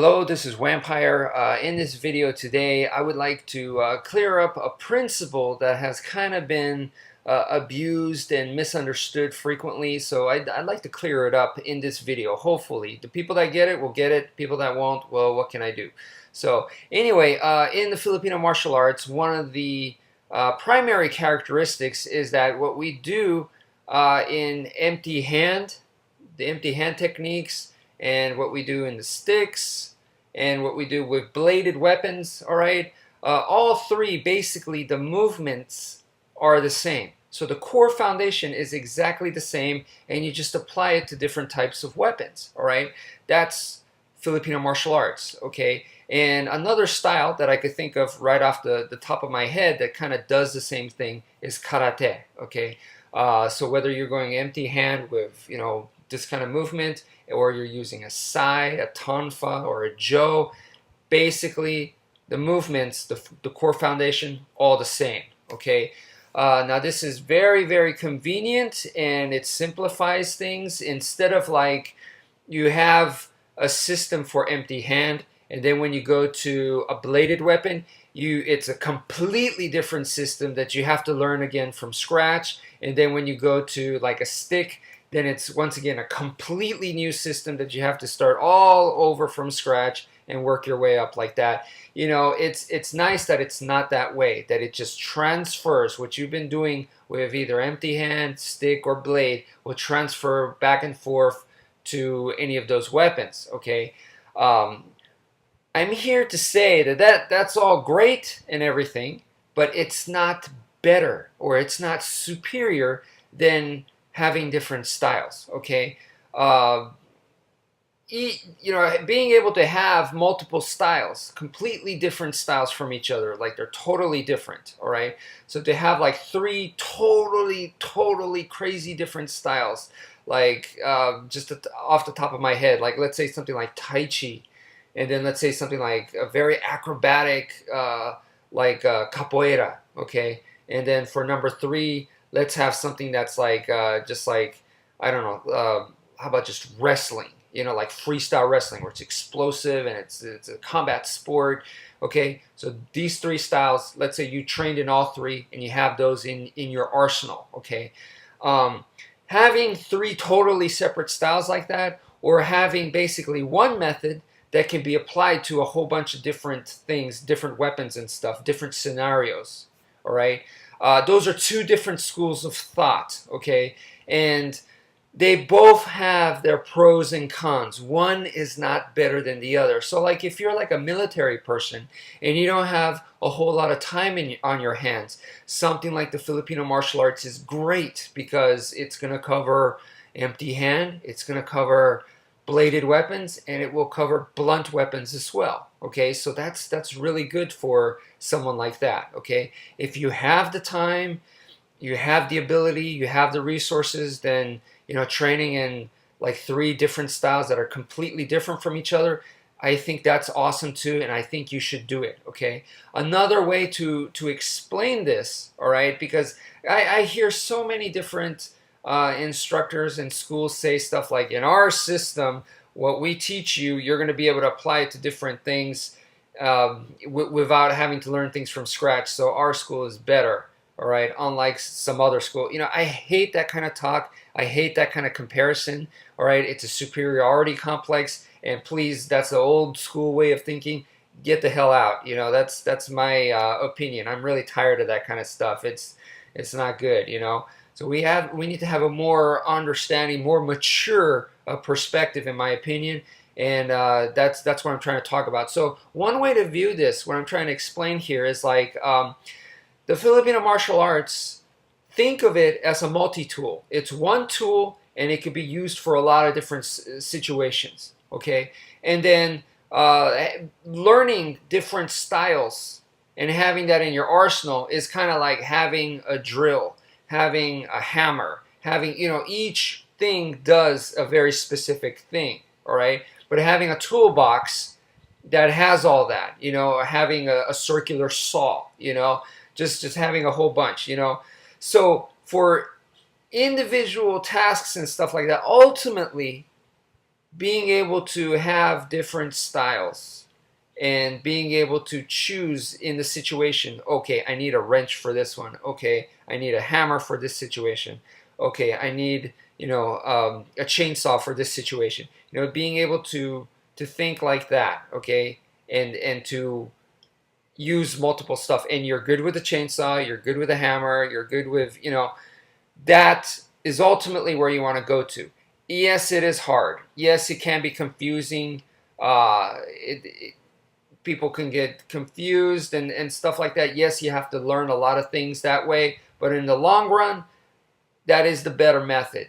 Hello, this is wmpyr. In this video today, I would like to clear up a principle that has kind of been abused and misunderstood frequently. So I'd like to clear it up in this video. Hopefully, the people that get it will get it. People that won't, well, what can I do? So anyway, in the Filipino martial arts, one of the primary characteristics is that what we do in the empty hand techniques, and what we do in the sticks, and what we do with bladed weapons, all right? All three, basically, the movements are the same. So the core foundation is exactly the same, and you just apply it to different types of weapons, all right? That's Filipino martial arts, okay? And another style that I could think of right off the top of my head that kind of does the same thing is karate, okay? So whether you're going empty hand with, this kind of movement, or you're using a sai, a tonfa, or a jo, basically the movements, the core foundation, all the same, okay? Now this is very, very convenient, and it simplifies things. Instead of like you have a system for empty hand, and then when you go to a bladed weapon, it's a completely different system that you have to learn again from scratch. And then when you go to like a stick, then it's once again a completely new system that you have to start all over from scratch and work your way up like that. It's nice that it's not that way, that it just transfers. What you've been doing with either empty hand, stick, or blade will transfer back and forth to any of those weapons, okay? I'm here to say that's all great and everything, but it's not better, or it's not superior than having different styles, okay? Being able to have multiple styles, completely different styles from each other, like they're totally different, all right? So to have like three totally crazy different styles, like just off the top of my head, like let's say something like Tai Chi, and then let's say something like a very acrobatic, like capoeira, okay? And then for number three, let's have something that's like, just like, I don't know, how about just wrestling? Like freestyle wrestling, where it's explosive and it's a combat sport, okay? So these three styles, let's say you trained in all three and you have those in your arsenal, okay? Having three totally separate styles like that, or having basically one method that can be applied to a whole bunch of different things, different weapons and stuff, different scenarios, all right? Those are two different schools of thought, okay? And they both have their pros and cons. One is not better than the other. So like if you're like a military person and you don't have a whole lot of time on your hands, something like the Filipino martial arts is great, because it's going to cover empty hand, it's going to cover bladed weapons, and it will cover blunt weapons as well, okay? So that's really good for someone like that, okay? If you have the time, you have the ability, you have the resources, then training in like three different styles that are completely different from each other, I think that's awesome too, and I think you should do it, okay? Another way to explain this, all right, because I hear so many different instructors in schools say stuff like, in our system, what we teach you, you're going to be able to apply it to different things without having to learn things from scratch, so our school is better, all right, unlike some other school. I hate that kind of talk. I hate that kind of comparison, all right? It's a superiority complex, and please, that's the old school way of thinking. Get the hell out. That's my opinion. I'm really tired of that kind of stuff. It's not good, So we need to have a more understanding, more mature perspective, in my opinion, and that's what I'm trying to talk about. So one way to view this, what I'm trying to explain here, is like the Filipino martial arts, think of it as a multi-tool. It's one tool, and it can be used for a lot of different situations, okay? And then learning different styles and having that in your arsenal is kind of like having a drill, having a hammer, having, each thing does a very specific thing, all right? But having a toolbox that has all that, having a circular saw, just having a whole bunch, So for individual tasks and stuff like that, ultimately, being able to have different styles and being able to choose in the situation. Okay, I need a wrench for this one. Okay, I need a hammer for this situation. Okay, I need, a chainsaw for this situation. Being able to think like that. Okay, and to use multiple stuff. And you're good with a chainsaw. You're good with a hammer. You're good with, that is ultimately where you want to go to. Yes, it is hard. Yes, it can be confusing. People can get confused and stuff like that. Yes, you have to learn a lot of things that way, but in the long run, that is the better method.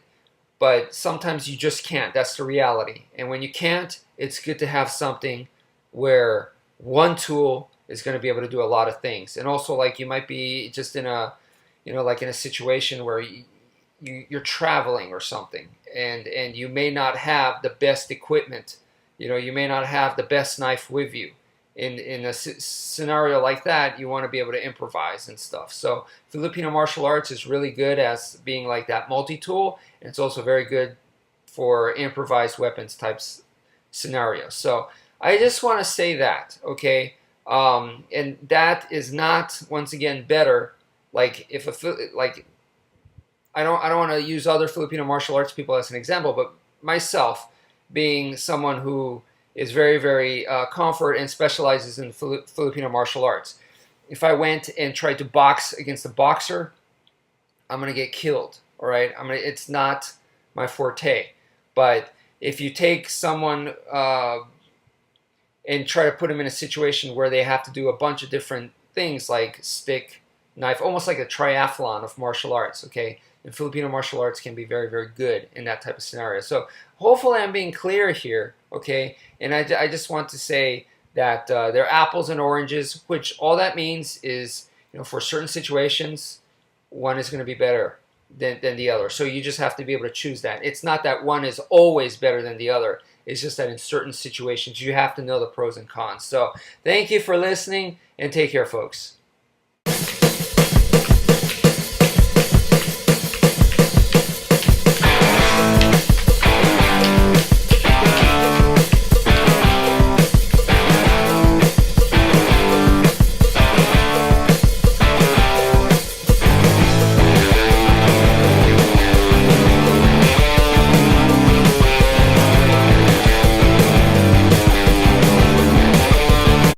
But sometimes you just can't. That's the reality. And when you can't, it's good to have something where one tool is going to be able to do a lot of things. And also, like, you might be just in a, like in a situation where you're traveling or something, and you may not have the best equipment. You may not have the best knife with you. In a scenario like that, you want to be able to improvise and stuff. So Filipino martial arts is really good as being like that multi-tool, and it's also very good for improvised weapons types scenarios. So I just want to say that, okay, and that is not, once again, better. Like, if I don't want to use other Filipino martial arts people as an example, but myself, being someone who is very, very comfort and specializes in Filipino martial arts. If I went and tried to box against a boxer, I'm gonna get killed. All right, it's not my forte. But if you take someone and try to put them in a situation where they have to do a bunch of different things, like stick, knife, almost like a triathlon of martial arts, okay? And Filipino martial arts can be very, very good in that type of scenario. So hopefully I'm being clear here, okay? And I just want to say that they're apples and oranges, which all that means is, for certain situations, one is going to be better than the other. So you just have to be able to choose that. It's not that one is always better than the other. It's just that in certain situations, you have to know the pros and cons. So thank you for listening, and take care, folks.